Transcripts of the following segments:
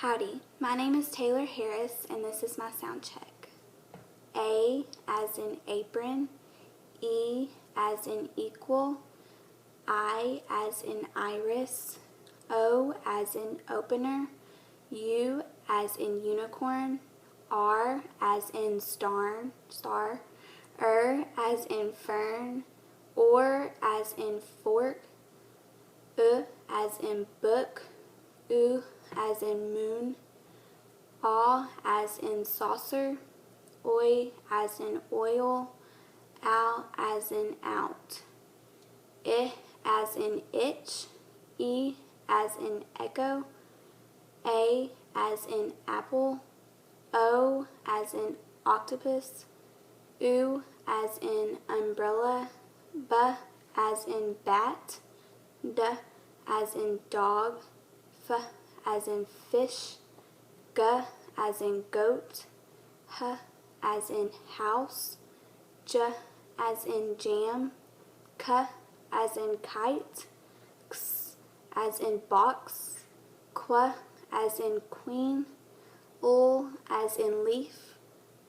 Howdy, my name is Taylor Harris and this is my sound check. A as in apron, E as in equal, I as in iris, O as in opener, U as in unicorn, R as in star, as in fern, or as in fork, as in book, U as in moon, A as in saucer, Oi as in oil, Al as in out, I as in itch, E as in echo, A as in apple, O as in octopus, U as in umbrella, B as in bat, D as in dog, F as in fish, G as in goat, H as in house, J as in jam, K as in kite, X as in box, Qu as in queen, L as in leaf,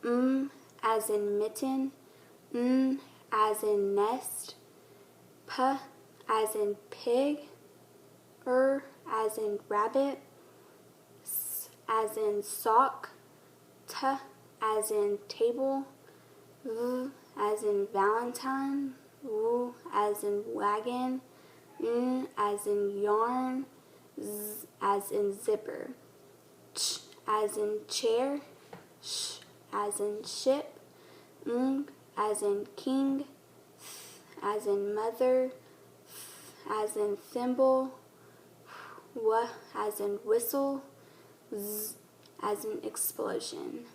M as in mitten, N as in nest, P as in pig, as in rabbit, S as in sock, T as in table, V as in Valentine, W as in wagon, N as in yarn, Z as in zipper, Ch as in chair, Sh as in ship, Ng as in king, Th as in mother, Th as in thimble, W as in whistle, Z as in explosion.